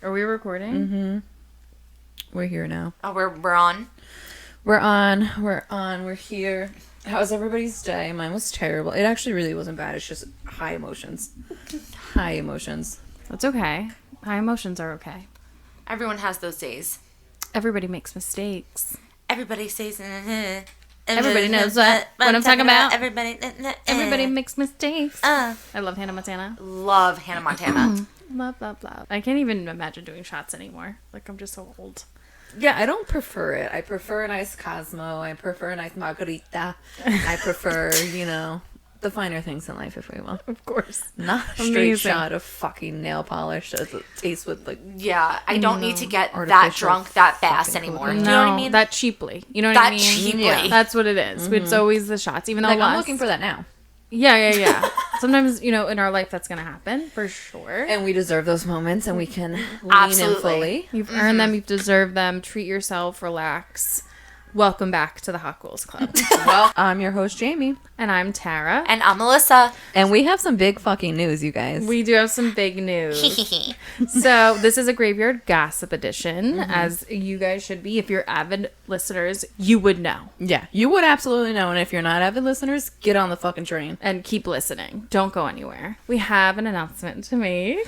Are we recording? Mm-hmm. We're here now. Oh, we're on. We're here. How's everybody's day? Mine was terrible. It actually really wasn't bad. It's just high emotions. That's okay. High emotions are okay. Everyone has those days. Everybody makes mistakes. Everybody says. Everybody knows what I'm talking about. Everybody makes mistakes. I love Hannah Montana. Love Hannah Montana. Love. I can't even imagine doing shots anymore. Like, I'm just so old. Yeah, I don't prefer it. I prefer a nice Cosmo. I prefer a nice margarita. I prefer, the finer things in life, if we will. Of course. Not a straight shot of fucking nail polish that tastes with, Yeah, I don't need to get that drunk that fast anymore. Do you know what I mean? That cheaply. You know what I mean? Cheaply. Yeah. That's what it is. Mm-hmm. It's always the shots, even though I'm looking for that now. Yeah. Sometimes, in our life that's going to happen, for sure. And we deserve those moments, and we can lean in fully. You've earned them. You've deserved them. Treat yourself. Relax. Welcome back to the Hot Ghouls Club. Well, I'm your host, Jamie. And I'm Tara. And I'm Alyssa. And we have some big fucking news, you guys. We do have some big news. So this is a Graveyard Gossip edition, as you guys should be. If you're avid listeners, you would know. Yeah, you would absolutely know. And if you're not avid listeners, get on the fucking train. And keep listening. Don't go anywhere. We have an announcement to make.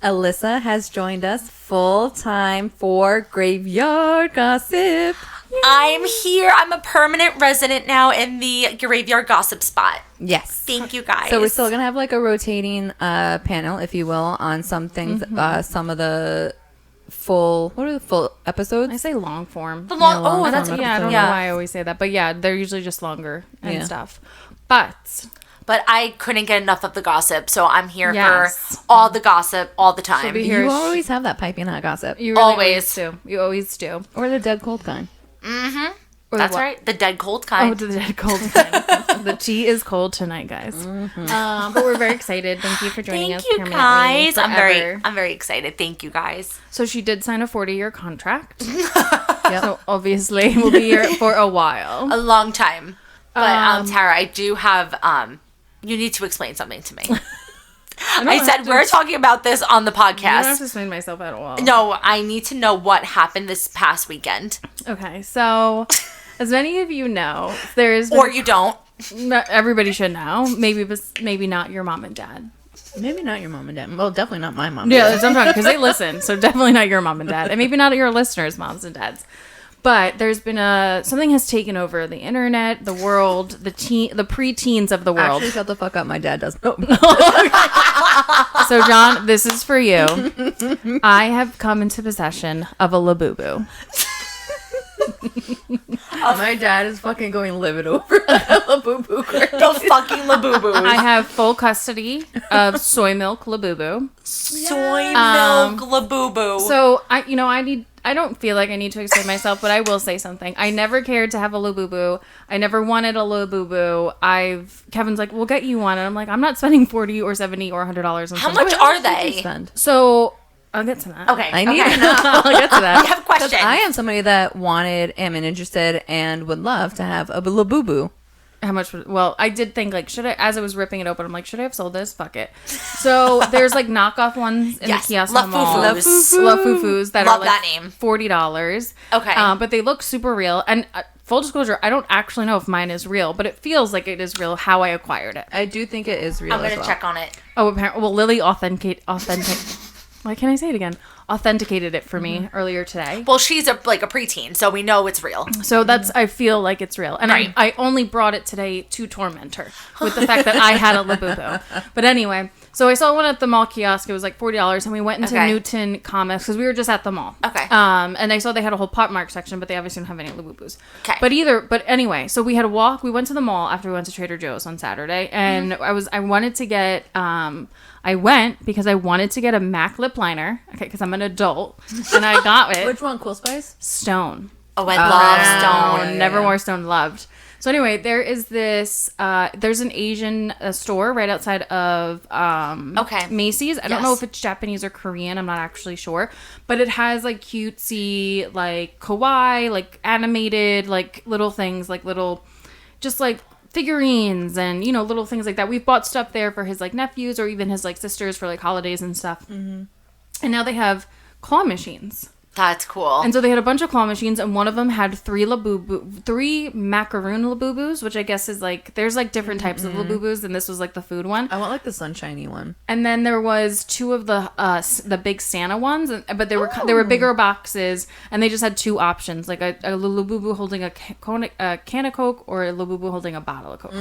Alyssa has joined us full-time for Graveyard Gossip. I'm here. I'm a permanent resident now in the Graveyard Gossip spot. Yes. Thank you, guys. So we're still going to have like a rotating panel, if you will, on some things, some of the full episodes? I say long form. The long, I don't know why I always say that. But yeah, they're usually just longer and stuff. But I couldn't get enough of the gossip, so I'm here for all the gossip all the time. You always have that piping hot gossip. You really always do. You always do. Or the dead cold kind. Mm-hmm. That's right. The dead cold kind. Oh, the dead cold kind. The tea is cold tonight, guys. Mm-hmm. But we're very excited. Thank you for joining us. Thank you, guys. I'm very excited. Thank you, guys. So she did sign a 40-year contract. So obviously we'll be here for a while. A long time. But Tara, I do have you need to explain something to me. I said we're talking about this on the podcast. I don't have to explain myself at all. No, I need to know what happened this past weekend. Okay, so as many of you know, or you don't. Everybody should know. Maybe not your mom and dad. Maybe not your mom and dad. Well, definitely not my mom. Yeah, that's what I'm talking because they listen. So definitely not your mom and dad, and maybe not your listeners' moms and dads. But there's been something has taken over the internet, the world, the preteens of the world. Actually, shut the fuck up. My dad does. So, John, this is for you. I have come into possession of a Labubu. My dad is fucking going livid over Labubu. The fucking Labubu. I have full custody of soy milk Labubu. Soy milk Labubu. So I don't feel like I need to explain myself, but I will say something. I never cared to have a Labubu. I never wanted a Labubu. Kevin's like, we'll get you one. And I'm like, I'm not spending $40 or $70 or $100 on something. How much are they? So I'll get to that. Okay. I need to know. I'll get to that. I have questions. I am somebody that am interested and would love to have a Labubu. How much? Well, I did think as I was ripping it open, I'm like, should I have sold this? Fuck it. So there's like knockoff ones in the kiosk. La Fufus that love are like that name. $40. Okay. But they look super real. And full disclosure, I don't actually know if mine is real, but it feels like it is real how I acquired it. I do think it is real. I'm gonna check on it. Oh, apparently. Well, Lily authentic. Why can't I say it again? Authenticated it for me earlier today. Well, she's a preteen, so we know it's real. So I feel like it's real. And right. I only brought it today to torment her with the fact that I had a Labubu. But anyway, so I saw one at the mall kiosk. It was like $40 and we went into Newton Comics because we were just at the mall. Okay. And I saw they had a whole Pop Mart section, but they obviously don't have any Labubus. Okay. But anyway, so we had a walk. We went to the mall after we went to Trader Joe's on Saturday and I wanted to get I went because I wanted to get a MAC lip liner, because I'm an adult, and I got it. Which one? Cool Spice? Stone. Oh, I love Stone. Never wore Stone, loved. So anyway, there is this, there's an Asian store right outside of Macy's. I don't know if it's Japanese or Korean. I'm not actually sure. But it has like cutesy, like kawaii, like animated, like little things, like little, just like figurines and, you know, little things like that. We've bought stuff there for his, like, nephews or even his, like, sisters for, like, holidays and stuff. Mm-hmm. And now they have claw machines. That's cool. And so they had a bunch of claw machines, and one of them had three macaroon Labubus, which I guess is like, there's like different types of Labubus, and this was like the food one. I want like the sunshiny one. And then there was two of the big Santa ones, but they were bigger boxes, and they just had two options, like a Labubu holding a can of Coke or a Labubu holding a bottle of Coke.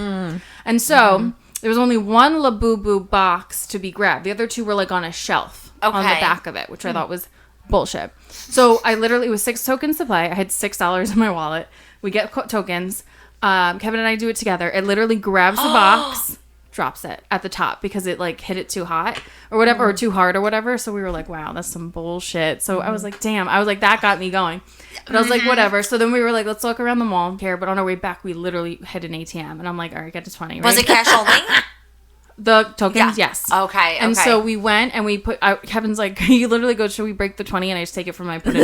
And so there was only one Labubu box to be grabbed. The other two were like on a shelf on the back of it, which I thought was bullshit. So I literally, it was 6 token supply. I had $6 in my wallet. We get tokens. Kevin and I do it together. It literally grabs the box, drops it at the top because it like hit it too hot or whatever, or too hard or whatever. So we were like, wow, that's some bullshit. So I was like, damn. I was like, that got me going. But I was like, whatever. So then we were like, let's look around the mall here. But on our way back, we literally hit an ATM. And I'm like, all right, get to 20. Right? Was it cash only? The tokens, yes. Okay. And so we went and we put, Kevin's like, you literally go, should we break the 20? And I just take it from my put it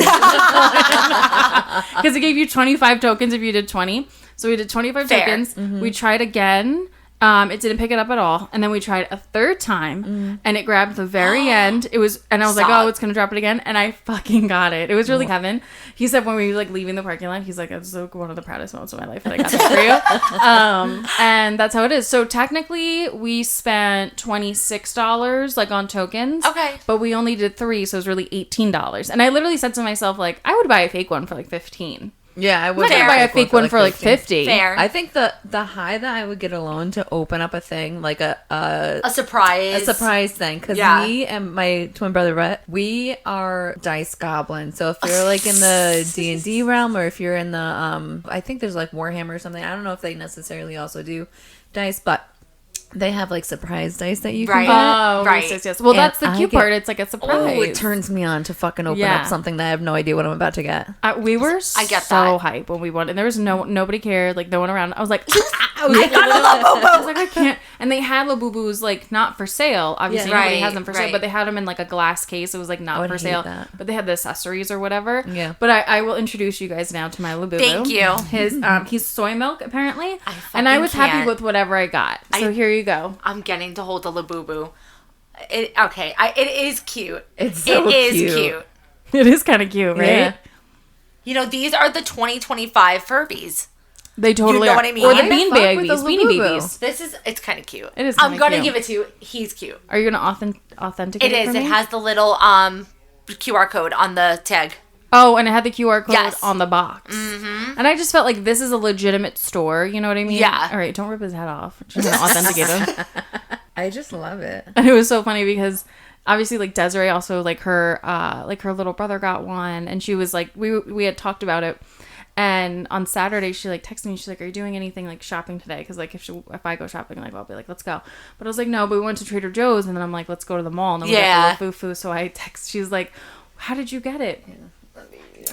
because it gave you 25 tokens if you did 20. So we did 25 tokens. We tried again. It didn't pick it up at all. And then we tried a third time and it grabbed the very end. It was, and I was like, oh, it's going to drop it again. And I fucking got it. It was really Kevin. He said when we were like leaving the parking lot, he's like, it's like one of the proudest moments of my life that I got this for you. And that's how it is. So technically we spent $26 like on tokens. Okay. But we only did 3. So it was really $18. And I literally said to myself, like, I would buy a fake one for like 15. Yeah, I would buy a fake one for like 50. Fair. I think the high that I would get alone to open up a thing, like a surprise thing, because me and my twin brother Rhett, we are dice goblins. So if you're like in the D&D realm, or if you're in the I think there's like Warhammer or something. I don't know if they necessarily also do dice, but they have like surprise dice that you can get. Oh, right. Yes. Well, and that's the cute part. It's like a surprise. Oh, it turns me on to fucking open up something that I have no idea what I'm about to get. We were so hyped when we won, and there was nobody cared, like no one around. I was like, I was like, I can't. And they had Labubus like not for sale. Obviously, nobody has them for sale, but they had them in like a glass case. It was like not for sale, but they had the accessories or whatever. Yeah. But I will introduce you guys now to my Labubu. Thank you. He's soy milk apparently, and I was happy with whatever I got. So here you go. I'm getting to hold the Labubu. It is cute. It's so cute. It is kind of cute, right? Yeah. You know, these are the 2025 Furbies. They totally know are. what I mean? Or the Beanie Babies. It's kind of cute. It is. I'm gonna give it to you. He's cute. Are you gonna authenticate? It is. It has the little QR code on the tag. Oh, and it had the QR code on the box. Mm-hmm. And I just felt like this is a legitimate store. You know what I mean? Yeah. All right, don't rip his head off. She's gonna authenticate him. I just love it. And it was so funny because obviously, like Desiree also like her little brother got one, and she was like, we had talked about it. And on Saturday, she like texted me. She's like, "Are you doing anything like shopping today?" Because like if I go shopping, like I'll be like, "Let's go." But I was like, "No." But we went to Trader Joe's, and then I'm like, "Let's go to the mall." And then we got the foo-foo. So I text. She's like, "How did you get it?" Yeah.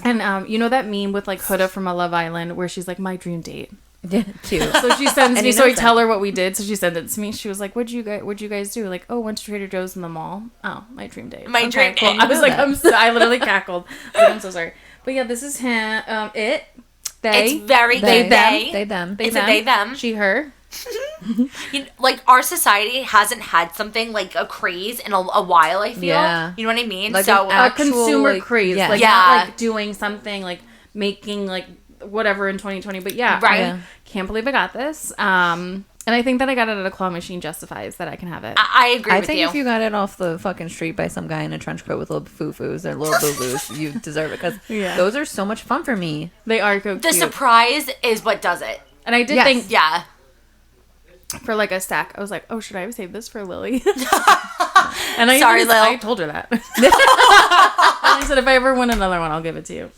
And you know that meme with like Huda from a Love Island where she's like, "My dream date." Yeah, cute. So she sends me. So I tell her what we did. So she sent it to me. She was like, "What'd you guys do?" Like, "Oh, went to Trader Joe's in the mall." Oh, my dream date. My dream date. Cool. I was like, I literally cackled. I'm so sorry. But yeah, this is him. They. It's very they them. It's a they them. She her. Like our society hasn't had something like a craze in a while. I feel. Yeah. You know what I mean? Like so a consumer like, craze. Yeah. Like not like doing something like making like whatever in 2020. But yeah, I can't believe I got this. And I think that I got it at a claw machine justifies that I can have it. I agree with you. I think if you got it off the fucking street by some guy in a trench coat with little foo-foos or little boo-boos, you deserve it. Because those are so much fun for me. They are so cute. The surprise is what does it. And I did think... Yeah. For like a stack, I was like, oh, should I save this for Lily? And I told her that. And I said, if I ever win another one, I'll give it to you.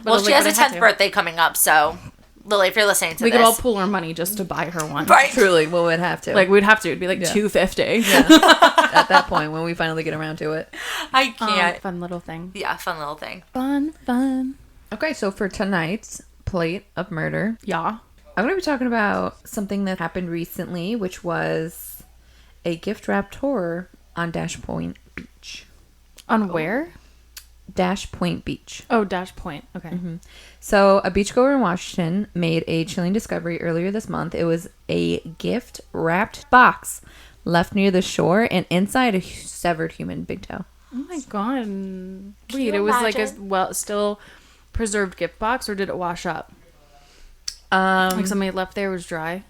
Well, she has a 10th birthday coming up, so... Lily, if you're listening to this, we could all pool our money just to buy her one. Right? Truly, we would have to. Like we'd have to. It'd be like $250. Yeah. At that point, when we finally get around to it, I can't. Fun little thing. Yeah, fun little thing. Fun. Okay, so for tonight's plate of murder, I'm going to be talking about something that happened recently, which was a gift wrap tour on Dash Point Beach. On where? Dash Point Beach. Oh, Dash Point. Okay. Mm-hmm. So a beachgoer in Washington made a chilling discovery earlier this month. It was a gift wrapped box left near the shore and inside a severed human big toe. Oh my god! Wait, it was like a still preserved gift box, or did it wash up? Like somebody left there was dry.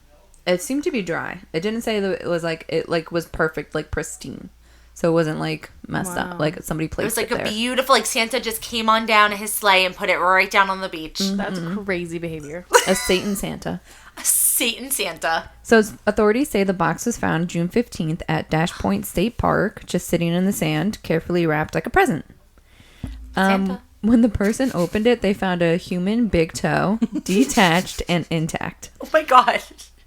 It seemed to be dry. It didn't say that it was like it like was perfect, like pristine. So it wasn't like messed up. Like somebody placed it. It was like a beautiful, like Santa just came on down in his sleigh and put it right down on the beach. Mm-hmm. That's crazy behavior. A Satan Santa. A Satan Santa. So authorities say the box was found June 15th at Dash Point State Park, just sitting in the sand, carefully wrapped like a present. Santa. When the person opened it, they found a human big toe, detached and intact. Oh my god.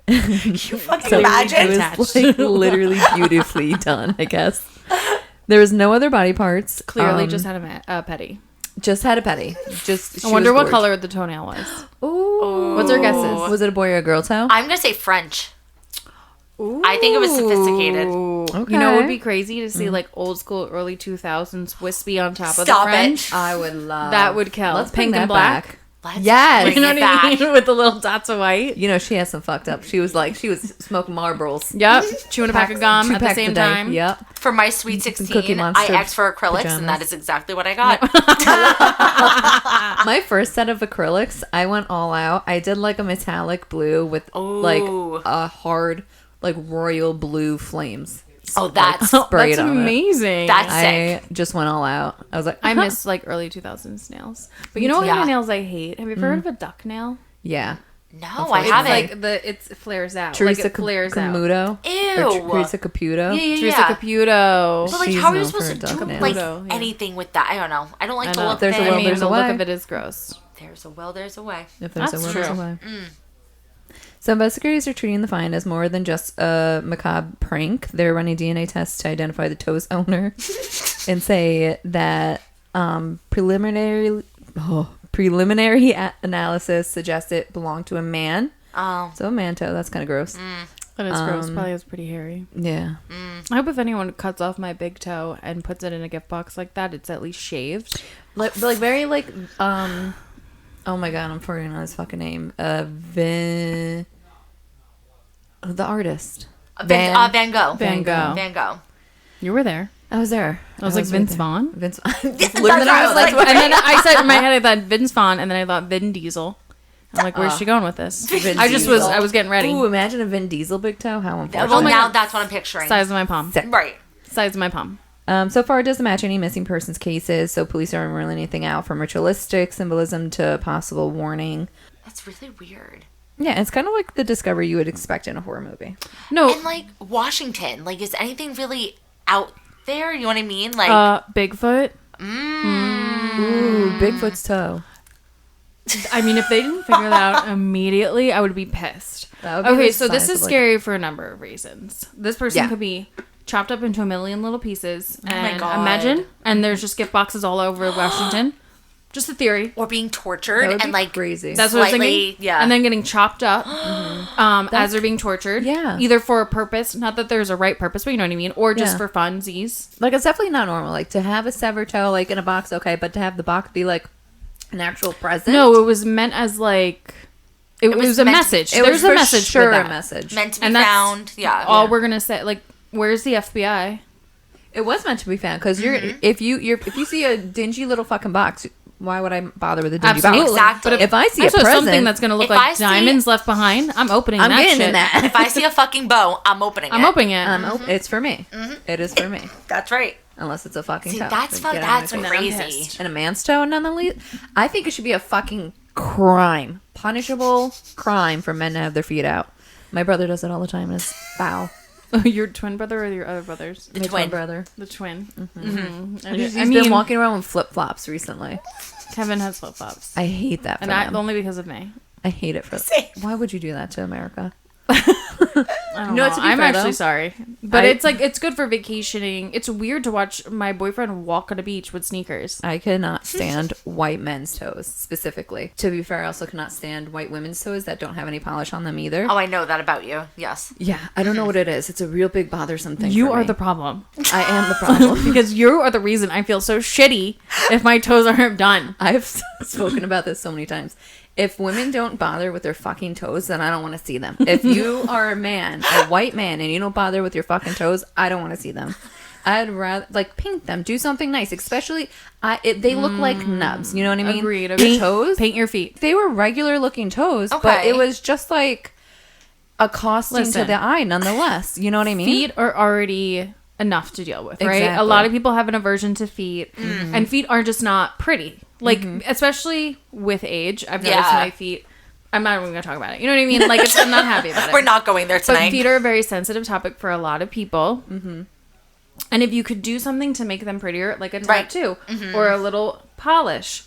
Can you fucking imagine? It was like literally beautifully done, I guess. There was no other body parts. Clearly just had a petty. Just had a petty. I wonder what color the toenail was. Ooh. What's your guesses? Was it a boy or a girl toe? I'm going to say French. Ooh. I think it was sophisticated. Okay. You know, it would be crazy to see like old school early 2000s wispy on top of the French. I would love that. Would kill. Let's pink and black. Yes, you know what I mean? With the little dots of white. You know, she has some fucked up. She was smoking Marlboros. Yep, chewing a pack of gum at the same time. Yep. For my Sweet 16, I asked for acrylics, and that is exactly what I got. My first set of acrylics, I went all out. I did like a metallic blue with like a hard, like royal blue flames. Oh, that's amazing. That's sick. I just went all out. I was like, I miss like early 2000s nails. But you know what kind of nails I hate? Have you ever heard of a duck nail? Yeah. No, I haven't. Like it flares out. Teresa like it flares Camuto. out. Ew. Teresa Caputo. Yeah. Teresa Caputo. But like, how are you supposed to do anything with that? I don't know. I don't like the look. There's a will, there's a way. The look of it is gross. There's a will, there's a way. If there's a will, there's a way. So investigators are treating the find as more than just a macabre prank. They're running DNA tests to identify the toe's owner and say that preliminary analysis suggests it belonged to a man. Oh. So a man toe. That's kind of gross. That is gross. Probably is pretty hairy. Yeah. I hope if anyone cuts off my big toe and puts it in a gift box like that, it's at least shaved. Like very like oh my god, I'm forgetting his fucking name. The artist. Van Gogh. Van Gogh. You were there. I was there. I was like Vince Vaughn. Vince. And then I said in my head I thought Vince Vaughn, and then I thought Vin Diesel. I'm like, where's she going with this? I was getting ready. Ooh, imagine a Vin Diesel big toe. How unfortunate. Well, now that's what I'm picturing. Size of my palm. Right. Size of my palm. So far, it doesn't match any missing persons cases, so police aren't ruling anything out from ritualistic symbolism to possible warning. That's really weird. Yeah, it's kind of like the discovery you would expect in a horror movie. No. And like Washington, like is anything really out there? You know what I mean? Like Bigfoot. Ooh, Bigfoot's toe. I mean, if they didn't figure that out immediately, I would be pissed. Okay, so this is scary for a number of reasons. This person could be chopped up into a million little pieces. Oh my God. Imagine, and there's just gift boxes all over Washington. Just a theory. Or being tortured and like crazy. That's what I was thinking. Yeah. And then getting chopped up as they're being tortured. Yeah. Either for a purpose, not that there's a right purpose, but you know what I mean, or just for funsies. Like, it's definitely not normal. Like, to have a severed toe, like, in a box, okay, but to have the box be, like, an actual present? No, it was meant as, like... It was a message. There's a message for that. A message. Meant to be found. Yeah. All we're going to say, like, where's the FBI? It was meant to be found, because if you see a dingy little fucking box... Why would I bother with a dingy box? Exactly. But if I see a present, something that's going to look like diamonds left behind, I'm opening that shit. I'm getting in that. If I see a fucking bow, I'm opening it. I'm opening it. It's for me. It is for me. That's right. Unless it's a fucking toe. That's crazy. And a man's toe, none the least. I think it should be a fucking crime. Punishable crime for men to have their feet out. My brother does it all the time, and it's foul. Your twin brother or your other brothers? The twin brother. The twin. He's been walking around with flip-flops recently. Kevin has flip-flops. I hate that for him. Only because of me. I hate it for... Why would you do that to America? I don't know. I'm actually sorry. But it's good for vacationing. It's weird to watch my boyfriend walk on a beach with sneakers. I cannot stand white men's toes, specifically. To be fair, I also cannot stand white women's toes that don't have any polish on them either. Oh, I know that about you. Yes. Yeah, I don't know what it is. It's a real big bothersome thing. You are the problem. I am the problem. Because you are the reason I feel so shitty if my toes aren't done. I've spoken about this so many times. If women don't bother with their fucking toes, then I don't want to see them. If you are a man, a white man, and you don't bother with your fucking toes, I don't want to see them. I'd rather, paint them. Do something nice. Especially, they look like nubs. You know what I mean? Agreed. Your toes. Paint your feet. They were regular looking toes, but it was just like accosting to the eye nonetheless. You know what I mean? Feet are already enough to deal with, right? Exactly. A lot of people have an aversion to feet, and feet are just not pretty. Especially with age, I've noticed my feet. I'm not even going to talk about it. You know what I mean? I'm not happy about it. We're not going there tonight. But feet are a very sensitive topic for a lot of people. Mm-hmm. And if you could do something to make them prettier, like a tattoo or a little polish,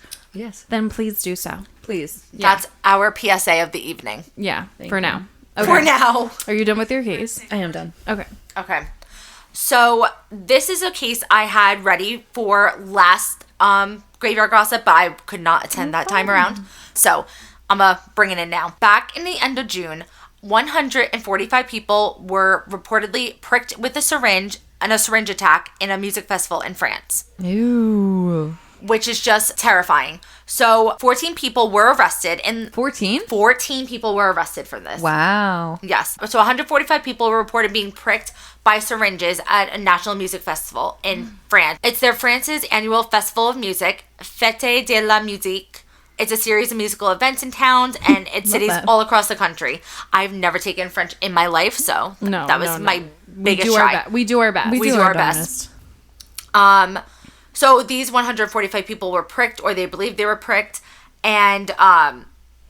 then please do so. Please. Yeah. That's our PSA of the evening. Yeah, for now. Okay. For now. Are you done with your case? I am done. Okay. So this is a case I had ready for last Graveyard Gossip, but I could not attend that time around. So I'm going to bring it in now. Back in the end of June, 145 people were reportedly pricked with a syringe and a syringe attack in a music festival in France. Ew. Which is just terrifying. So 14 people were arrested. 14? 14 people were arrested for this. Wow. Yes. So 145 people were reported being pricked by syringes at a national music festival in France. It's France's annual festival of music, Fête de la Musique. It's a series of musical events in towns and it's cities all across the country. I've never taken French in my life, so that was my biggest try. We do our best. We do our best. So these 145 people were pricked, or they believed they were pricked, and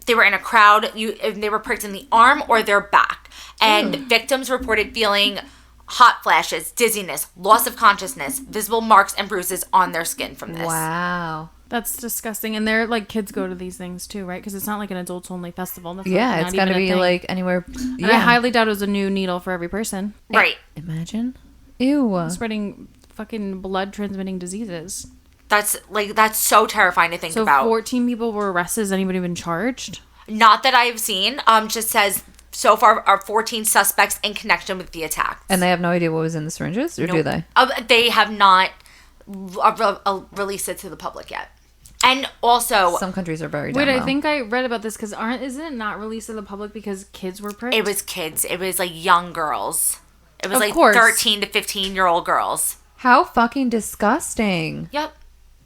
they were in a crowd. They were pricked in the arm or their back. And victims reported feeling hot flashes, dizziness, loss of consciousness, visible marks and bruises on their skin from this. Wow. That's disgusting. And they're kids go to these things too, right? Because it's not like an adults only festival. That's it's got to be anywhere. Yeah. I highly doubt it was a new needle for every person. Right. Imagine. Ew. Spreading fucking blood transmitting diseases. That's so terrifying to think about. So 14 people were arrested. Has anybody been charged? Not that I've seen. Just says so far are 14 suspects in connection with the attack. And they have no idea what was in the syringes, or do they? They have not released it to the public yet. And also, some countries are very Wait, I think I read about this because isn't it not released to the public because kids were pricked? It was kids. It was young girls. It was 13 to 15-year-old girls. How fucking disgusting. Yep.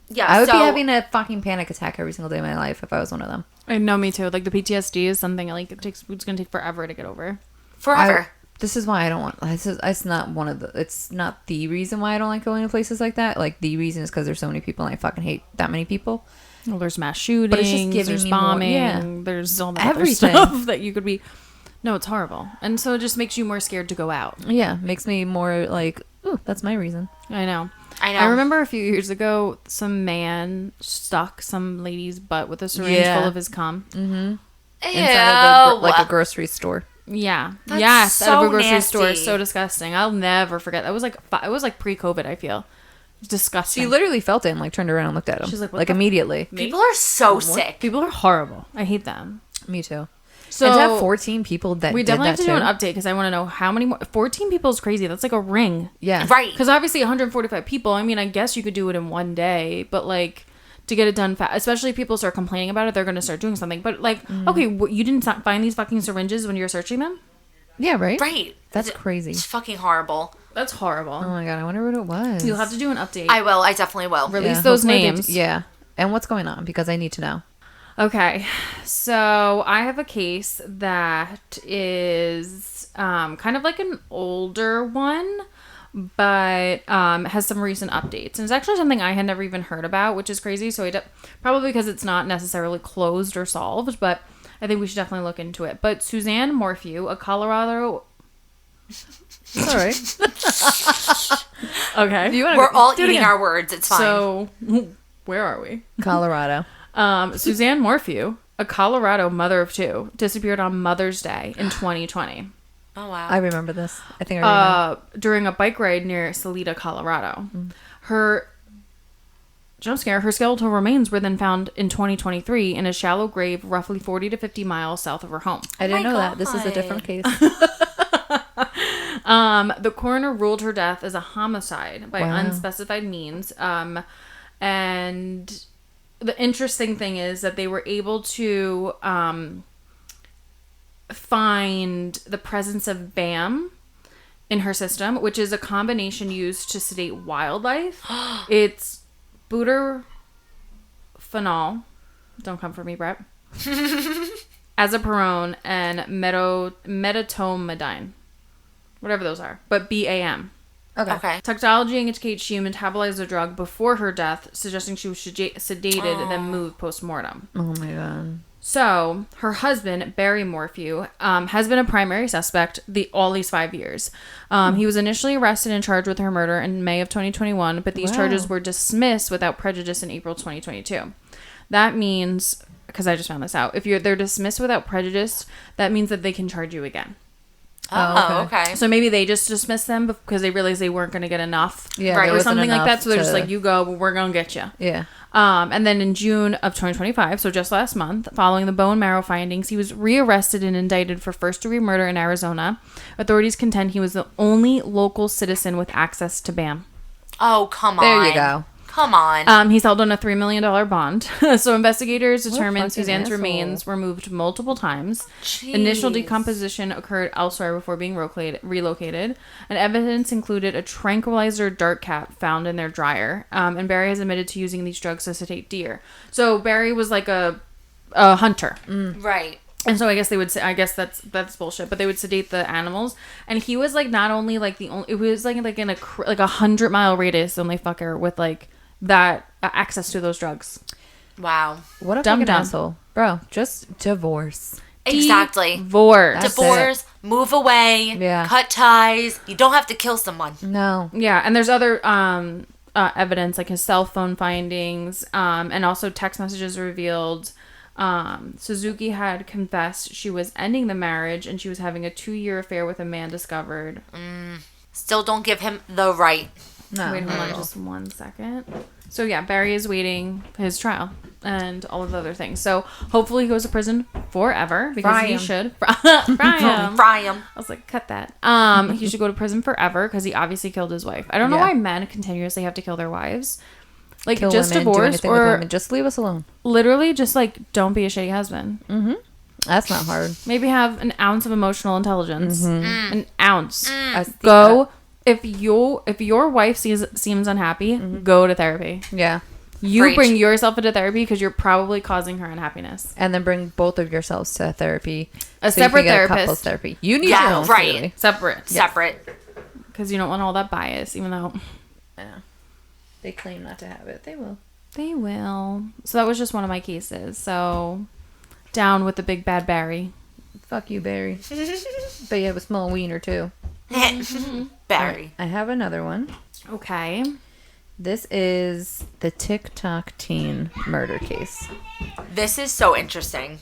Yeah. I would be having a fucking panic attack every single day of my life if I was one of them. I know, me too. The PTSD is something it's going to take forever to get over. Forever. This is why I don't want. It's not the reason why I don't like going to places like that. The reason is because there's so many people and I fucking hate that many people. Well, there's mass shootings. But it's just giving me bombing. There's all that everything other stuff that you could be. No, it's horrible, and so it just makes you more scared to go out. Yeah, makes me more ooh, that's my reason. I know. I remember a few years ago, some man stuck some lady's butt with a syringe full of his cum. Mm-hmm. Inside of a grocery store. Yeah. That's so out of a grocery nasty. store. So disgusting. I'll never forget. That was it was pre-COVID, I feel. Disgusting. She literally felt it and turned around and looked at him. She's like immediately. People are so sick. People are horrible. I hate them. Me too. So and to have 14 people that we did definitely have to too. do an update because I want to know how many more. 14 people is crazy. That's like a ring. Yeah. Right. Because obviously 145 people. I mean, I guess you could do it in one day, but to get it done fast, especially if people start complaining about it, they're going to start doing something. But okay, you didn't find these fucking syringes when you were searching them? Yeah, right? Right. That's crazy. It's fucking horrible. That's horrible. Oh my God, I wonder what it was. You'll have to do an update. I will. I definitely will. Release those names. Yeah. And what's going on? Because I need to know. Okay. So I have a case that is kind of like an older one, but has some recent updates. And it's actually something I had never even heard about, which is crazy. So probably because it's not necessarily closed or solved, but I think we should definitely look into it. But Suzanne Morphew, a Colorado... All right. Okay. We're all eating our words. It's fine. So, where are we? Colorado. Suzanne Morphew, a Colorado mother of two, disappeared on Mother's Day in 2020. Oh, wow. I remember this. I think I remember. During a bike ride near Salida, Colorado. Her jump scare, her skeletal remains were then found in 2023 in a shallow grave roughly 40 to 50 miles south of her home. I didn't know that. This is a different case. The coroner ruled her death as a homicide by unspecified means. And the interesting thing is that they were able to find the presence of BAM in her system, which is a combination used to sedate wildlife. It's buterphenol. Don't come for me, Brett. Azaparone and medetomidine. Whatever those are. But BAM. Okay. Toxicology indicates she metabolized the drug before her death, suggesting she was sedated and then moved post-mortem. Oh my god. So, her husband, Barry Morphew, has been a primary suspect all these 5 years. He was initially arrested and charged with her murder in May of 2021, but these charges were dismissed without prejudice in April 2022. That means, because I just found this out, if they're dismissed without prejudice, that means that they can charge you again. Oh, okay. So maybe they just dismissed them because they realized they weren't going to get enough, right, or something like that. So they're just like, "You go, we're going to get you." Yeah. And then in June of 2025, so just last month, following the bone marrow findings, he was rearrested and indicted for first-degree murder in Arizona. Authorities contend he was the only local citizen with access to BAM. Oh, come on! There you go. Come on. He's held on a $3 million bond. So investigators determined Suzanne's remains were moved multiple times. Jeez. Initial decomposition occurred elsewhere before being relocated. And evidence included a tranquilizer dart cap found in their dryer. And Barry has admitted to using these drugs to sedate deer. So Barry was like a hunter. Right. And so I guess they would say, I guess that's bullshit, but they would sedate the animals. And he was like not only like the only, it was like in a 100-mile radius, the only fucker with like that access to those drugs. Wow. What a fucking asshole. Bro, just divorce. Exactly. Divorce. Move away. Yeah. Cut ties. You don't have to kill someone. No. Yeah, and there's other evidence like his cell phone findings, and also text messages revealed Suzuki had confessed she was ending the marriage and she was having a 2-year affair with a man discovered. Still don't give him the right. No. Wait, hold on just 1 second. So yeah, Barry is waiting his trial and all of the other things. So hopefully he goes to prison forever because he should. Fry him. I was like, cut that. He should go to prison forever because he obviously killed his wife. I don't know why men continuously have to kill their wives. Like, kill just women, divorce or just leave us alone. Literally, just like don't be a shitty husband. That's not hard. Maybe have an ounce of emotional intelligence. An ounce. Go. If your wife seems unhappy, go to therapy. Yeah. You bring yourself into therapy because you're probably causing her unhappiness. And then bring both of yourselves to therapy. A separate therapist. Couples therapy. You need your own. Right. Really. Separate. Because you don't want all that bias, even though... Yeah. They claim not to have it. They will. They will. So that was just one of my cases. So, down with the big bad Barry. Fuck you, Barry. But you have a small wiener, too. Barry. I have another one. Okay. This is the TikTok teen murder case. This is so interesting.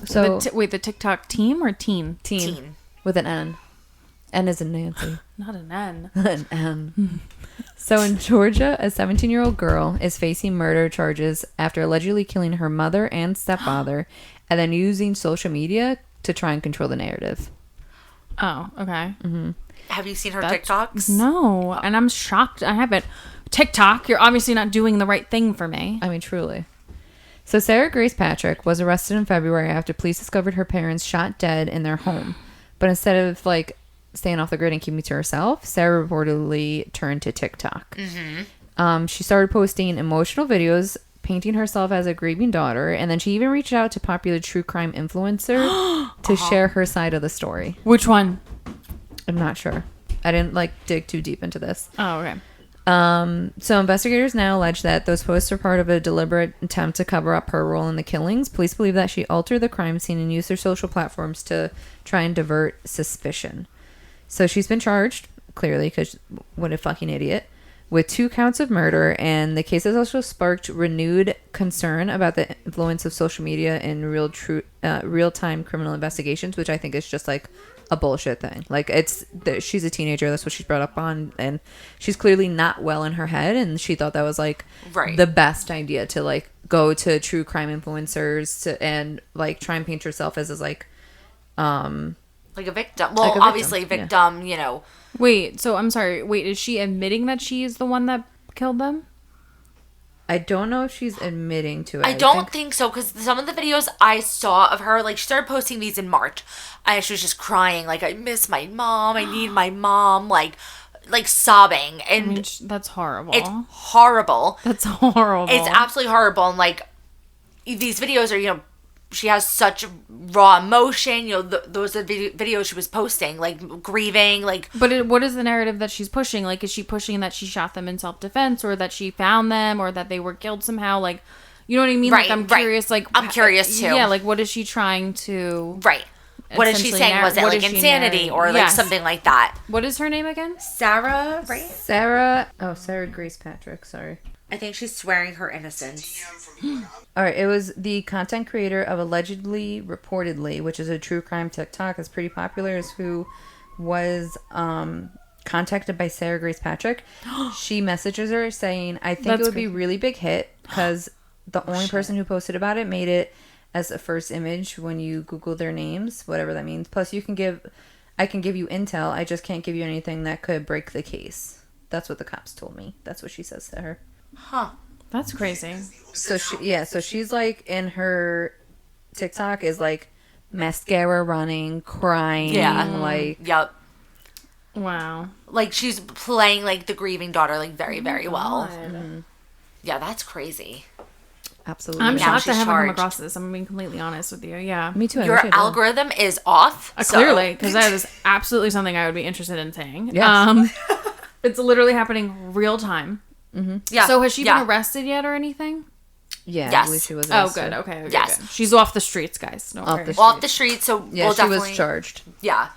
So the TikTok team or teen? Teen. With an N. N is in Nancy. Not an N. An N. So in Georgia, a 17-year-old girl is facing murder charges after allegedly killing her mother and stepfather and then using social media to try and control the narrative. Oh, okay. Have you seen her TikToks? No, and I'm shocked. I haven't. TikTok, you're obviously not doing the right thing for me. I mean, truly. So Sarah Grace Patrick was arrested in February after police discovered her parents shot dead in their home. But instead of like staying off the grid and keeping to herself, Sarah reportedly turned to TikTok. She started posting emotional videos painting herself as a grieving daughter, and then she even reached out to popular true crime influencer to share her side of the story. Which one? I'm not sure. I didn't dig too deep into this. Oh, okay. So investigators now allege that those posts are part of a deliberate attempt to cover up her role in the killings. Police believe that she altered the crime scene and used her social platforms to try and divert suspicion. So she's been charged, clearly, because what a fucking idiot, with 2 counts of murder, and the case has also sparked renewed concern about the influence of social media in real-time criminal investigations, which I think is just a bullshit thing. Like, she's a teenager. That's what she's brought up on. And she's clearly not well in her head. And she thought that was, like, the best idea to, like, go to true crime influencers and, like, try and paint herself as like a victim. Well, obviously victim, you know. Wait, so I'm sorry. Wait, is she admitting that she is the one that killed them? I don't know if she's admitting to it. I don't think so, because some of the videos I saw of her, like, she started posting these in March. And she was just crying, like, I miss my mom. I need my mom. Like sobbing. And I mean, that's horrible. It's horrible. That's horrible. It's absolutely horrible. And, like, these videos are, you know, she has such raw emotion. You know, those are the videos she was posting, like, grieving, like. But what is the narrative that she's pushing? Like, is she pushing that she shot them in self-defense, or that she found them, or that they were killed somehow? Like, you know what I mean? Right, like, I'm curious. Like, I'm curious too. Yeah, like, what is she trying to? Right. What is she saying? Was it, like, insanity or, like, something like that? What is her name again? Sarah, right? Sarah Grace Patrick. Sorry. I think she's swearing her innocence. All right, it was the content creator of reportedly, which is a true crime TikTok, is pretty popular, is who was contacted by Sarah Grace Patrick. She messages her saying, I think it would be a really big hit, because the only person who posted about it made it as a first image when you Google their names, whatever that means. Plus, I can give you intel. I just can't give you anything that could break the case. That's what the cops told me. That's what she says to her. Huh. That's crazy. So she's like, in her TikTok is like mascara running, crying. Yeah. Like. Yep. Wow. Like, she's playing, like, the grieving daughter, like, very, very well. Mm-hmm. Yeah, that's crazy. Absolutely. I'm shocked I haven't come across this. I'm being completely honest with you. Yeah. Me too. Your algorithm is off. Clearly, because that is absolutely something I would be interested in saying. Yes. It's literally happening real time. Mm-hmm. Yeah. So has she been arrested yet or anything? Yeah, yes. I believe she was arrested. Oh, good. Okay. Yes. Good. She's off the streets, guys. Off the streets, so yeah, we'll definitely... she was charged. Yeah.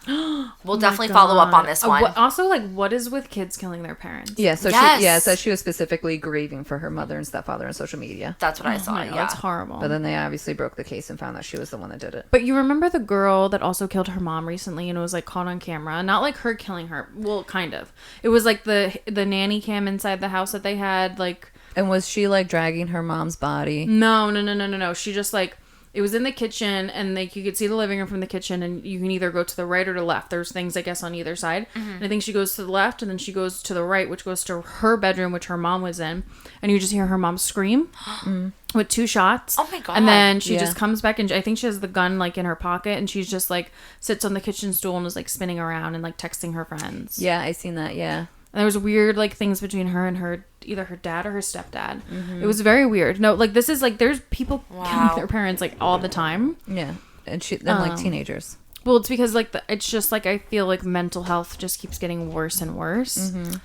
We'll definitely follow up on this one. Also, like, what is with kids killing their parents? Yeah, so she was specifically grieving for her mother and stepfather on social media. That's what I saw, God, that's horrible. But then they obviously broke the case and found that she was the one that did it. But you remember the girl that also killed her mom recently and was, like, caught on camera? Not, like, her killing her. Well, kind of. It was, like, the nanny cam inside the house that they had, like... And was she, like, dragging her mom's body? No. She just, like, it was in the kitchen, and, like, you could see the living room from the kitchen, and you can either go to the right or to the left. There's things, I guess, on either side. Mm-hmm. And I think she goes to the left, and then she goes to the right, which goes to her bedroom, which her mom was in. And you just hear her mom scream with 2 shots. Oh, my God. And then she just comes back, and I think she has the gun, like, in her pocket, and she's just, like, sits on the kitchen stool and is, like, spinning around and, like, texting her friends. Yeah, I seen that, yeah. And there was weird, like, things between her and either her dad or her stepdad. Mm-hmm. It was very weird. No, like, this is, like, there's people killing their parents, like, all the time. Yeah. And like, teenagers. Well, it's because, like, it's just, like, I feel like mental health just keeps getting worse and worse. Mm-hmm.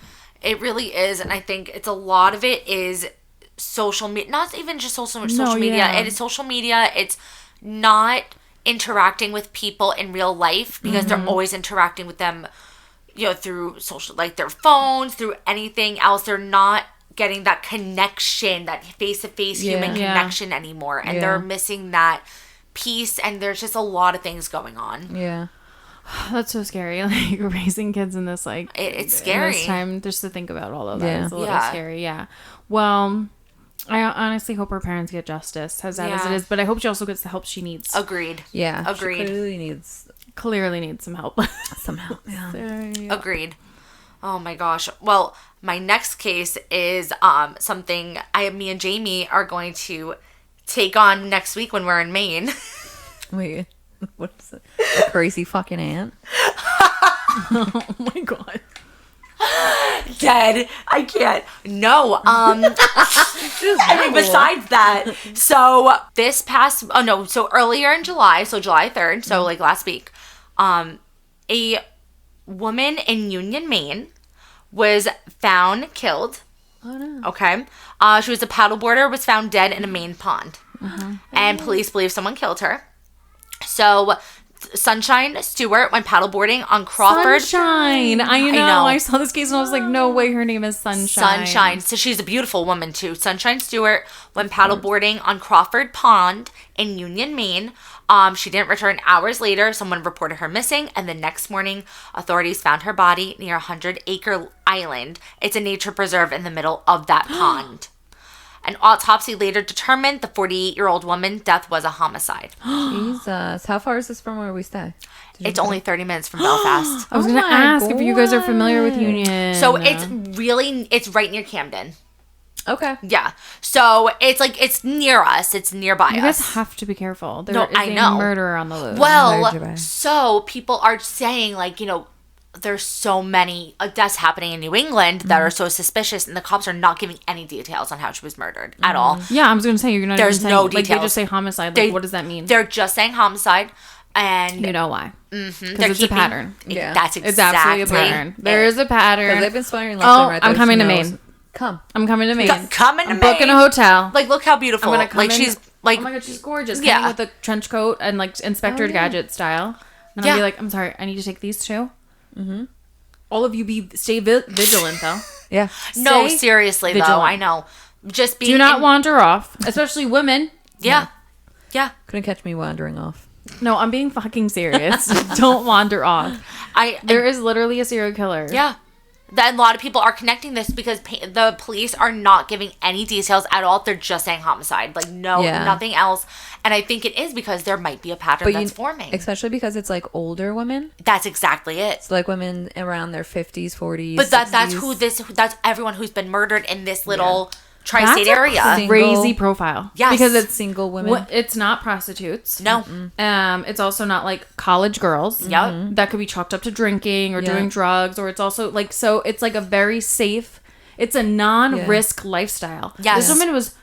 It really is. And I think a lot of it is social media. Not even just social media. Yeah. It is social media. It's not interacting with people in real life, because they're always interacting with them, you know, through social, like, their phones, through anything else. They're not getting that connection, that face-to-face human connection anymore. And they're missing that piece, and there's just a lot of things going on. Yeah. That's so scary. Like, raising kids in this, like... It's scary. In this time, just to think about all of that is a little scary, Well, I honestly hope her parents get justice, as sad as it is, but I hope she also gets the help she needs. Agreed. Yeah. Agreed. She clearly needs some help. Yeah. So, Agreed. Oh my gosh. Well, my next case is something me and Jamie are going to take on next week when we're in Maine. Wait, what is it? A crazy fucking aunt? Oh my God. Dead. I can't. No. I mean, besides that, so earlier in July, so July 3rd, so like last week, a woman in Union, Maine was found killed. Oh no. Okay. She was a paddleboarder, was found dead in a Maine pond. And police believe someone killed her. So Sunshine Stewart went paddleboarding on Crawford. Sunshine. I know. I saw this case and I was like, no way her name is Sunshine. Sunshine. So she's a beautiful woman too. Sunshine Stewart went paddleboarding on Crawford Pond in Union, Maine. She didn't return hours later. Someone reported her missing. And the next morning, authorities found her body near 100-acre island. It's a nature preserve in the middle of that pond. An autopsy later determined the 48-year-old woman's death was a homicide. Jesus. How far is this from where we stay? It's only 30 minutes from Belfast. I was going to ask if you guys are familiar with Union. So it's right near Camden. Okay. Yeah. So it's near us. It's nearby us. You guys have to be careful. There is a murderer on the loose. Well, so people are saying there's so many deaths happening in New England that are so suspicious, and the cops are not giving any details on how she was murdered at all. Yeah, I was going to say, you're not There's even saying, no details. They just say homicide. What does that mean? They're just saying homicide, and you know why? Because it's a pattern. Yeah, that's exactly. It's absolutely a pattern. There is a pattern. They've been swearing left and right. I'm coming to Maine. I'm coming to Maine. I'm booking a hotel. Look how beautiful. I'm gonna she's oh my god, she's gorgeous. Yeah, with a trench coat and Inspector Gadget style. And I'll be like, I'm sorry, I need to take these too. Mm-hmm. All of you stay vigilant though. Yeah. No, seriously vigilant. Though, I know. Just do not wander off, especially women. Yeah. Couldn't catch me wandering off. No, I'm being fucking serious. Don't wander off. There is literally a serial killer. Yeah. That a lot of people are connecting this because the police are not giving any details at all. They're just saying homicide. Nothing else. And I think it is because there might be a pattern that's forming. Especially because it's older women. That's exactly it. It's women around their 50s, 40s. But that's everyone who's been murdered in this little tri-state area. Crazy profile. Yes. Because it's single women. It's not prostitutes. No. It's also not college girls. Yep. That could be chalked up to drinking or doing drugs, or it's also so it's a very safe, it's a non-risk lifestyle. Yes. This woman was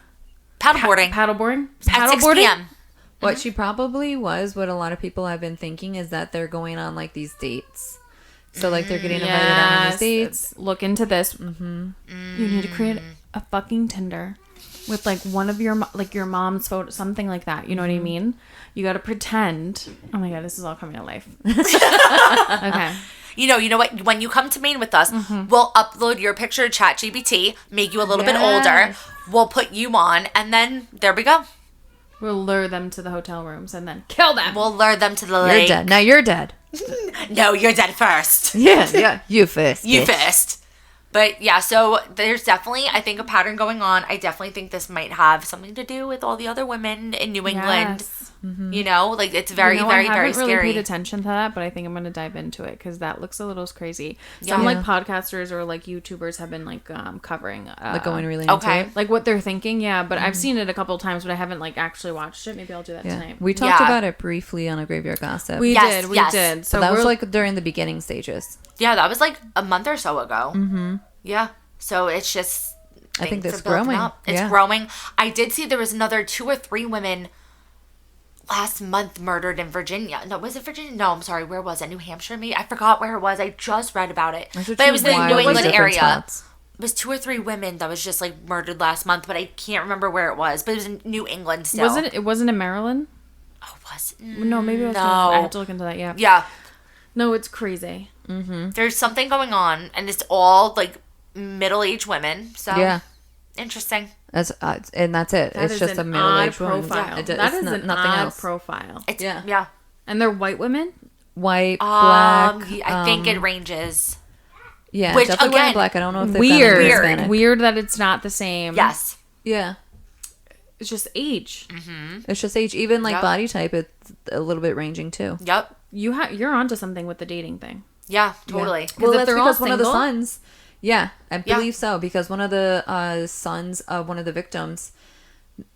paddleboarding. At 6 p.m. What she probably was, what a lot of people have been thinking is that they're going on these dates. So they're getting invited on these dates. Look into this. You need to create a fucking Tinder with one of your your mom's photo, something like that. You know what I mean? You got to pretend. Oh my god, this is all coming to life. Okay. You know what? When you come to Maine with us, we'll upload your picture to ChatGPT, make you a little bit older. We'll put you on, and then there we go. We'll lure them to the hotel rooms and then kill them. We'll lure them to the lake. You're dead. Now you're dead. No, you're dead first. Yeah. You first. You first. But yeah, so there's definitely, I think, a pattern going on. I definitely think this might have something to do with all the other women in New England. Yes. It's very, very, very scary. I haven't really paid attention to that, but I think I'm going to dive into it because that looks a little crazy. Some podcasters or YouTubers have been covering going really into it. What they're thinking. Yeah, but I've seen it a couple of times, but I haven't actually watched it. Maybe I'll do that tonight. We talked about it briefly on a Graveyard Gossip. We did. So that was during the beginning stages. Yeah, that was a month or so ago. Mm-hmm. Yeah. So it's just, I think it's growing. It's growing. I did see there was another 2 or 3 women last month murdered in Virginia. No, was it Virginia? No, I'm sorry. Where was it? New Hampshire, maybe? I forgot where it was. I just read about it. But it was the New England area. It was 2 or 3 women that was just murdered last month, but I can't remember where it was. But it was in New England still. It wasn't in Maryland? Oh, was it? No, maybe it was. No. I have to look into that, yeah. Yeah. No, it's crazy. Mm-hmm. There's something going on, and it's all middle-aged women. So yeah, interesting. That's and that's it. It's just a middle-aged profile. Woman. That is nothing else. Profile. It's, yeah. And they're white women. White, black. I think it ranges. Yeah, which definitely again, white and black. I don't know if they've weird that it's not the same. Yes. Yeah. It's just age. Mm-hmm. It's just age. Even body type, it's a little bit ranging too. Yep. You're onto something with the dating thing. Yeah, totally. Yeah. Well, that's because one of the sons. Yeah, I believe so. Because one of the sons of one of the victims,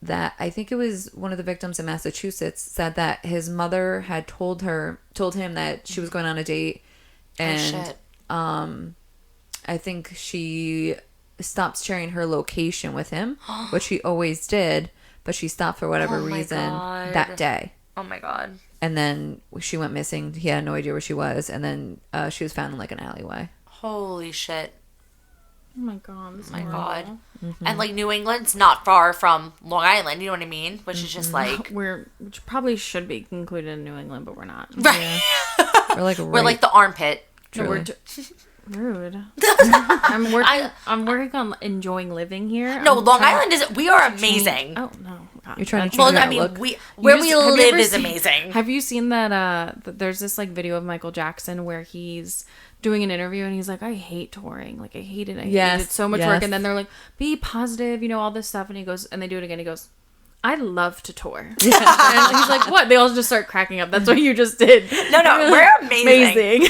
that I think it was one of the victims in Massachusetts, said that his mother had told him that she was going on a date, and I think she stopped sharing her location with him, which she always did, but she stopped for whatever reason that day. Oh my god. And then she went missing. He had no idea where she was, and then she was found in an alleyway. Holy shit. Oh my god. Oh my god. Mm-hmm. And like New England's not far from Long Island, you know what I mean? Which is just like which probably should be included in New England, but we're not. Right. Yeah. We're like the armpit. No, rude. I'm working on enjoying living here. No, Long Island we are amazing. Oh no. God. You're trying to change that look. Where we live is amazing. Have you seen that there's this like video of Michael Jackson where he's doing an interview and he's like, I hate touring. Like I hate it. I hate it. So much work. And then they're like, be positive, all this stuff. And he goes, and they do it again. He goes, I love to tour. Yeah. And he's like, what? They all just start cracking up. That's what you just did. No, we're amazing.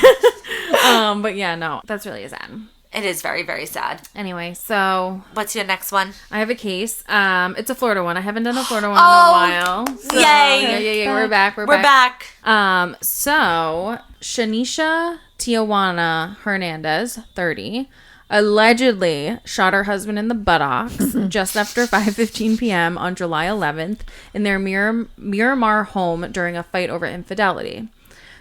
But yeah, no, that's really sad. It is very, very sad. Anyway, so what's your next one? I have a case. It's a Florida one. I haven't done a Florida one in a while. So, yay! We're back. We're back. So Shanisha Tijuana Hernandez, 30, allegedly shot her husband in the buttocks just after 5:15 p.m. on July 11th in their Miramar home during a fight over infidelity.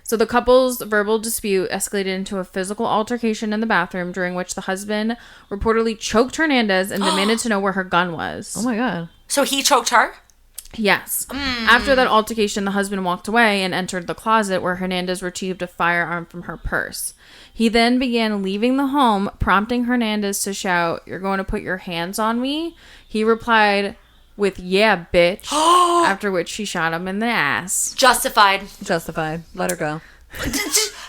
So the couple's verbal dispute escalated into a physical altercation in the bathroom, during which the husband reportedly choked Hernandez and demanded to know where her gun was. Oh my god. So he choked her? Yes. After that altercation, the husband walked away and entered the closet where Hernandez retrieved a firearm from her purse. He then began leaving the home, prompting Hernandez to shout, "You're going to put your hands on me?" He replied with, "Yeah, bitch," after which she shot him in the ass. Justified. Let her go.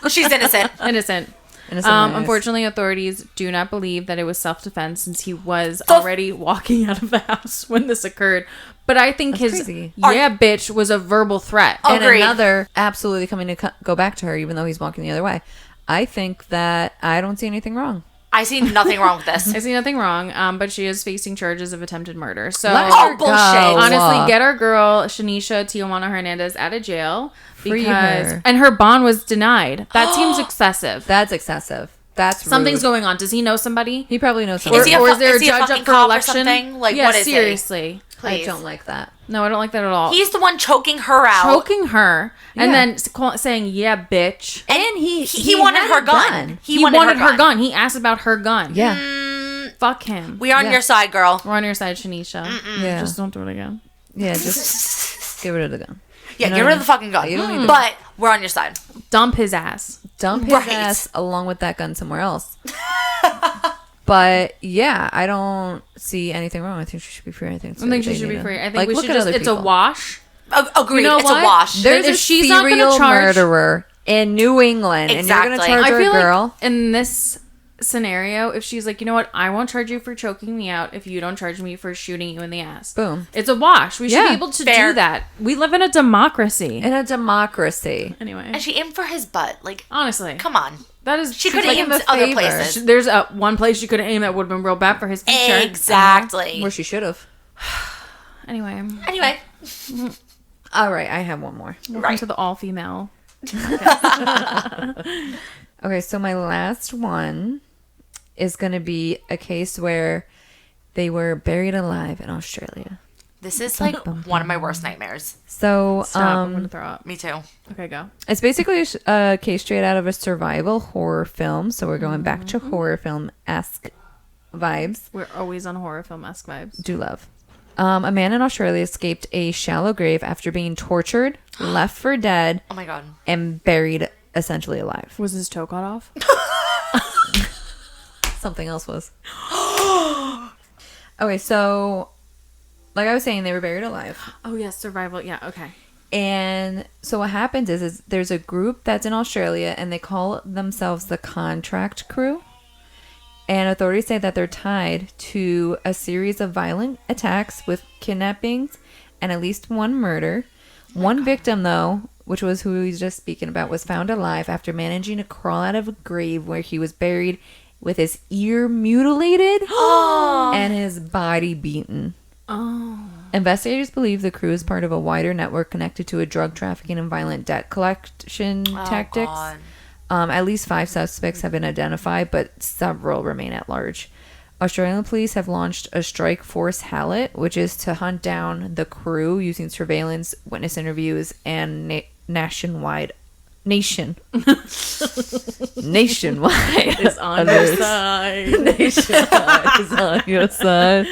She's innocent. Innocent. Unfortunately, authorities do not believe that it was self-defense since he was already walking out of the house when this occurred. But I think his bitch was a verbal threat. And another absolutely coming to go back to her even though he's walking the other way. I think that I don't see anything wrong. I see nothing wrong with this. I see nothing wrong, but she is facing charges of attempted murder. So, bullshit. Honestly, get our girl, Shanisha Tijuana Hernandez, out of jail. And her bond was denied. That seems excessive. That's excessive. That's rude. Something's going on. Does he know somebody? He probably knows somebody. Or is there a judge up for election? Like, yeah, what is seriously. Please. I don't like that. No, I don't like that at all. He's the one choking her out. Choking her. Yeah. And then saying, yeah, bitch. And he wanted her gun. He wanted her gun. He asked about her gun. Yeah. Fuck him. We're on your side, girl. We're on your side, Shanisha. Yeah. Just don't do it again. Yeah, just get rid of the gun. Yeah, get rid of the fucking gun. You don't need but we're on your side. Dump his ass. Dump his ass along with that gun somewhere else. But yeah, I don't see anything wrong. I think she should be free. I think she should be free. I think we should just, it's a wash. Agreed. It's a wash. There's a serial murderer in New England. And you're going to charge her a girl. Like in this scenario, if she's like, you know what, I won't charge you for choking me out if you don't charge me for shooting you in the ass. Boom. It's a wash. We should be able to do that. We live in a democracy. Anyway. And she aimed for his butt. Like, honestly. Come on. That is, she could have aimed other places. There's one place she could have aimed that would have been real bad for his future. Exactly. Where she should have. Anyway. All right, I have one more. Welcome to the all-female. Okay, so my last one is going to be a case where they were buried alive in Australia. This is like one of my worst nightmares. So, I'm going to throw up. Me too. Okay, go. It's basically a case straight out of a survival horror film. So we're going back to horror film-esque vibes. We're always on horror film-esque vibes. Do love. A man in Australia escaped a shallow grave after being tortured, left for dead. Oh my god. And buried essentially alive. Was his toe cut off? Something else was. Okay, so like I was saying, they were buried alive. Oh, yes, survival. Yeah, okay. And so what happens is there's a group that's in Australia, and they call themselves the Contract Crew. And authorities say that they're tied to a series of violent attacks with kidnappings and at least one murder. One victim, though, which was who we was just speaking about, was found alive after managing to crawl out of a grave where he was buried with his ear mutilated and his body beaten. Oh. Investigators believe the crew is part of a wider network connected to a drug trafficking and violent debt collection tactics. God. At least 5 suspects have been identified, but several remain at large. Australian police have launched a strike force Hallett, which is to hunt down the crew using surveillance, witness interviews, and nationwide Nation. Nationwide is on your side. Nationwide is on your side.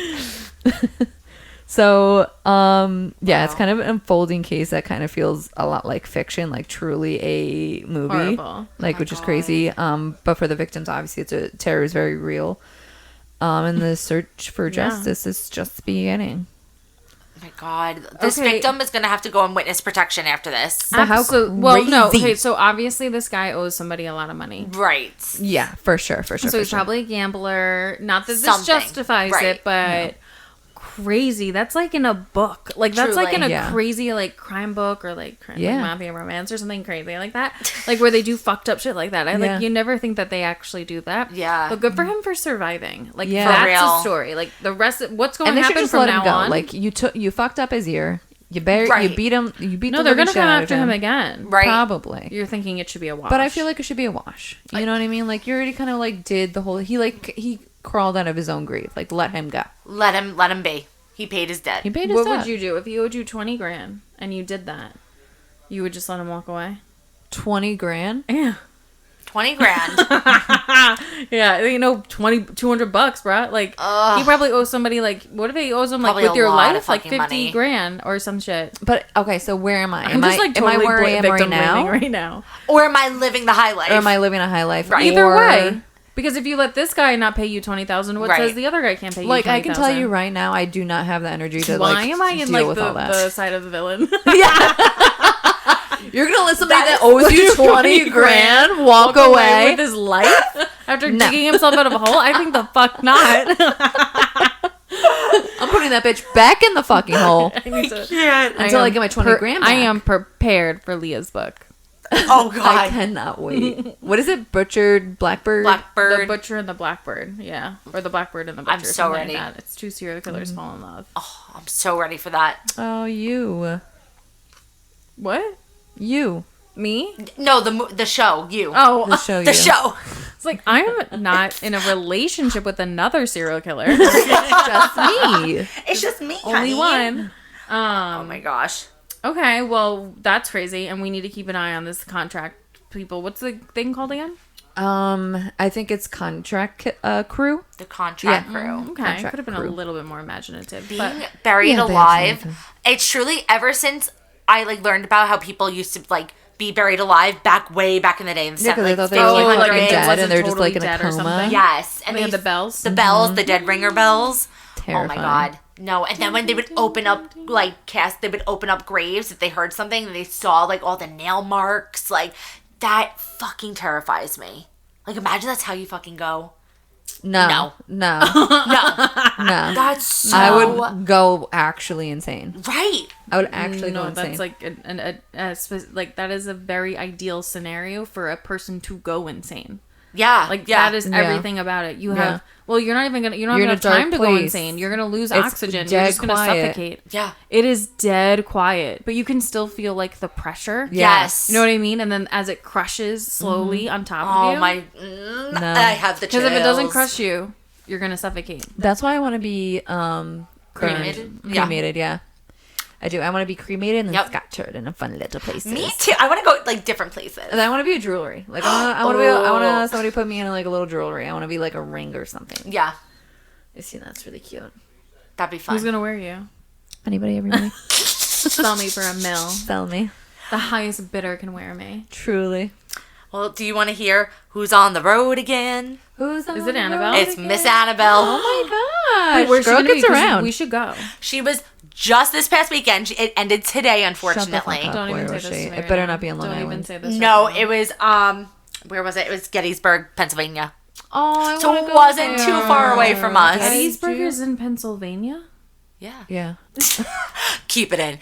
So, it's kind of an unfolding case that kind of feels a lot like fiction, like truly a movie. Horrible. Which is crazy. But for the victims, obviously, terror is very real. And the search for justice is just beginning. Oh my God. This victim is going to have to go on witness protection after this. Well, no. Okay, so obviously this guy owes somebody a lot of money. Right. Yeah, for sure. So he's probably a gambler. Not that this justifies it, but crazy. That's like in a book. Like, that's like in a crazy, like, crime book or, like, mafia romance or something crazy like that. Like, where they do fucked up shit like that. Like, you never think that they actually do that. Yeah. But good for him for surviving. Like, that's a story. Like, the rest of what's going to happen from now on. Like, you fucked up his ear. You beat him. You beat No, they're going to come after him again. Right. Probably. You're thinking it should be a wash. But I feel like it should be a wash. You know what I mean? Like, you already kind of, like, did the whole... He crawled out of his own grave. Like, let him go. Let him be. He paid his debt. What would you do if he owed you $20,000 and you did that? You would just let him walk away? $20,000? Yeah. $20,000. Yeah, $200, bro. Like, he probably owes somebody, like, what if he owes him, like, with your life? Like, $50,000 or some shit. But, okay, so where am I? Am I where I am right now? Or am I living the high life? Right. Either way. Because if you let this guy not pay you $20,000, what says the other guy can't pay you $20,000? Like, I can tell you right now, I do not have the energy to, Why am I in, like, the side of the villain? You're gonna let somebody that owes you $20,000 walk away with his life after digging himself out of a hole? I think the fuck not. I'm putting that bitch back in the fucking hole. I can't. Until I get my $20,000 back. I am prepared for Leah's book. Oh God, I cannot wait. What is it? Butchered Blackbird? The Butcher and the Blackbird, yeah, or the Blackbird and the Butcher. I'm so ready. Like that. It's two serial killers fall in love. Oh, I'm so ready for that. Oh, you. What? You. Me? No, the show. You. Oh, the show. The show. It's like I'm not in a relationship with another serial killer. It's just me. It's just me. Only honey. one. Oh my gosh. Okay, well, that's crazy, and we need to keep an eye on this contract people. What's the thing called again? I think it's Contract Crew. The Contract Crew. Okay, could have been a little bit more imaginative. Being buried alive. It's truly ever since I learned about how people used to be buried alive way back in the day. In the they thought they were dead and they're just like in a coma. Yes, and they had the bells. The bells, the dead ringer bells. Terrifying. Oh my God. No, and then when they would open up, they would open up graves if they heard something and they saw, all the nail marks. That fucking terrifies me. Imagine that's how you fucking go. No. That's so... I would go actually insane. Right. I would actually go insane. That's that is a very ideal scenario for a person to go insane. Yeah. That is everything about it. You have... Well, you're not even gonna... You don't have enough time to go insane. You're gonna lose oxygen. You're just gonna suffocate. Yeah. It is dead quiet. But you can still feel, the pressure. Yes. You know what I mean? And then as it crushes slowly on top of you... Oh, my... No. I have the chills. Because if it doesn't crush you, you're gonna suffocate. That's why I want to be... cremated? Cremated, yeah. I do. I want to be cremated and then scattered in a fun little places. Me too. I want to go different places. And I want to be a jewelry. I want to somebody put me in a little jewelry. I want to be a ring or something. Yeah. You see, that's really cute. That'd be fun. Who's gonna wear you? Anybody, everybody. Sell me for $1 million. Sell me. The highest bidder can wear me. Truly. Well, do you want to hear who's on the road again? Who's on Is it Annabelle? It's Miss Annabelle. Oh my gosh. Wait, where's she gonna gets be? Around. We should go. She was just this past weekend. It ended today, unfortunately. Shut the fuck up. Don't even say this to me. It better not be in Long Don't Island. even say this. No, it was where was it? It was Gettysburg, Pennsylvania. Oh, so it wasn't too far away from us. Gettysburg is in Pennsylvania? Yeah. Yeah. Keep it in.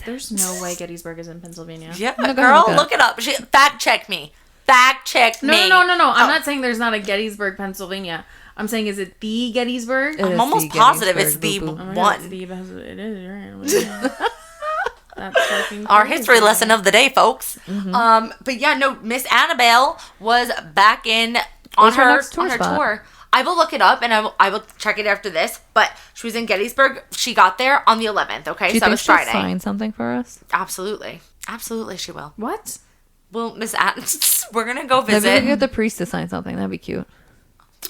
There's no way Gettysburg is in Pennsylvania. Yeah, girl, look it up. Fact check me. Fact check me. No. I'm not saying there's not a Gettysburg, Pennsylvania. I'm saying, is it the Gettysburg? I'm almost positive it's the one. It is, right? That's our history lesson of the day, folks. Mm-hmm. But yeah, no, Miss Annabelle was back on her tour. I will look it up and I will check it after this. But she was in Gettysburg. She got there on the 11th. Okay, so that was Friday. Sign something for us? Absolutely, she will. What? Well, Miss Adams, we're going to go visit. Maybe we get the priest to sign something. That'd be cute.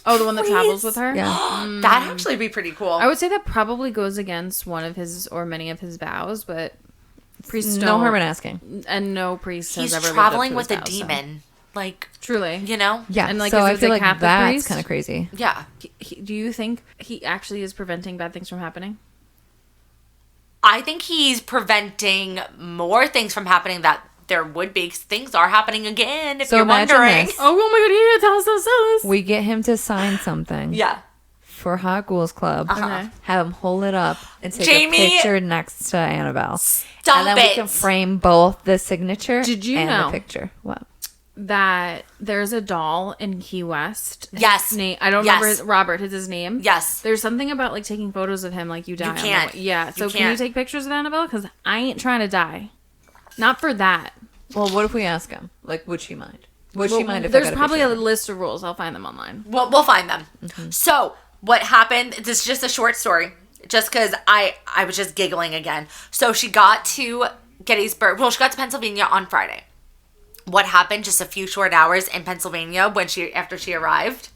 Oh, the one that travels with her? Yeah. That'd actually be pretty cool. I would say that probably goes against one of his or many of his vows, but priests no harm in asking. And no priest has ever He's traveling lived up to with his a vows, demon. Like, truly. You know? Yeah. And like, so I is feel it like Catholic that's priest? kind of crazy. Yeah. Do you think he actually is preventing bad things from happening? I think he's preventing more things from happening that there would be. Things are happening again, if you're wondering. This. Oh my god, here, tell us. We get him to sign something. Yeah. For Hot Ghouls Club. Okay. Have him hold it up and take Jamie, a picture next to Annabelle. Stop and then we can frame both the signature and the picture. What? That there's a doll in Key West. Yes. I don't remember Robert is his name. Yes. There's something about like taking photos of him like you die. You can't. Yeah. So can you take pictures of Annabelle? Because I ain't trying to die. Not for that. Well, what if we ask him? Like, would she mind? Would she mind if there's probably a list of rules. I'll find them online. Well, we'll find them. Mm-hmm. So what happened? This is just a short story. Just because I was just giggling again. So she got to Gettysburg. Well, she got to Pennsylvania on Friday. What happened just a few short hours in Pennsylvania after she arrived?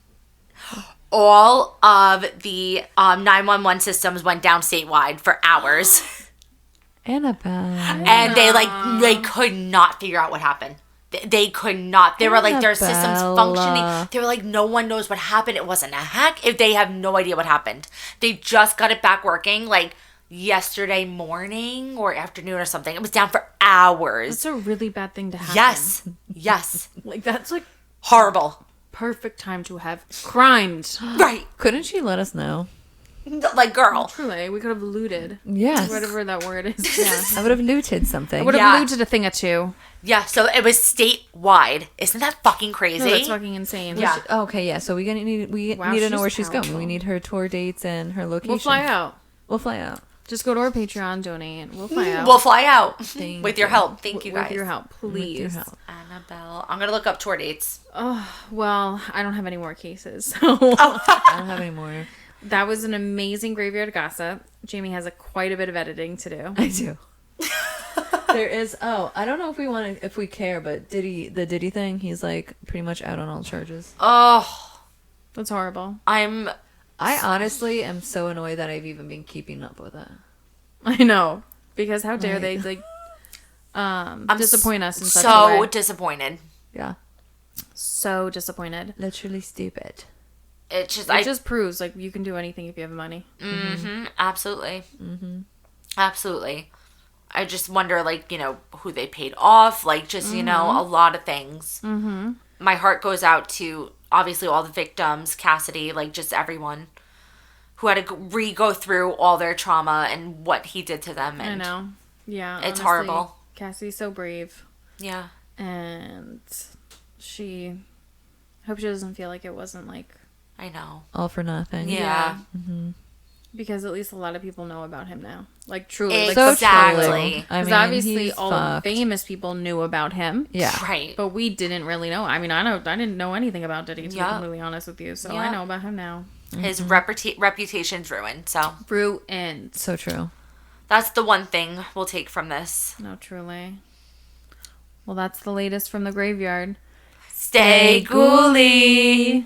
All of the 911 systems went down statewide for hours. Annabelle. And they could not figure out what happened. They could not. They were like, their systems functioning. They were like, no one knows what happened. It wasn't a hack. If they have no idea what happened. They just got it back working like yesterday morning or afternoon or something. It was down for hours. That's a really bad thing to happen. Yes. Like, that's like horrible. Perfect time to have crimed. Right. Couldn't she let us know? Like, girl. Truly, we could have looted. Yes. Whatever that word is. Yeah. I would have looted something. I would have looted a thing or two. Yeah, so it was statewide. Isn't that fucking crazy? No, that's fucking insane. Yeah. Okay, yeah. So we need to know where she's going. We need her tour dates and her location. We'll fly out. Just go to our Patreon, donate. We'll fly out. We'll fly out. With your help. Thank you, guys. With your help, please. With your help. Annabelle. I'm going to look up tour dates. Oh, well, I don't have any more cases. So. I don't have any more. That was an amazing graveyard gossip. Jamie has quite a bit of editing to do. I do. There is. Oh, I don't know if we care, but the Diddy thing. He's like pretty much out on all charges. Oh, that's horrible. I honestly am so annoyed that I've even been keeping up with it. I know, because how dare they disappoint us in such a way. So disappointed. Yeah. So disappointed. Literally stupid. It just proves like you can do anything if you have money. Mm-hmm. Absolutely. Mm-hmm. Absolutely. I just wonder, like, you know, who they paid off, like, just, you know, a lot of things. Mm-hmm. My heart goes out to, obviously, all the victims, Cassidy, like, just everyone who had to go through all their trauma and what he did to them. And I know. Yeah. It's honestly horrible. Cassie's so brave. Yeah. And I hope she doesn't feel like it wasn't, like... I know. All for nothing. Yeah. Mm-hmm. Because at least a lot of people know about him now. Like, truly. Exactly. Because obviously all the famous people knew about him. Yeah. Right. But we didn't really know. I mean, I didn't know anything about Diddy, to be completely honest with you. So I know about him now. His reputation's ruined, so. Ruined. So true. That's the one thing we'll take from this. No, truly. Well, that's the latest from the graveyard. Stay ghouly.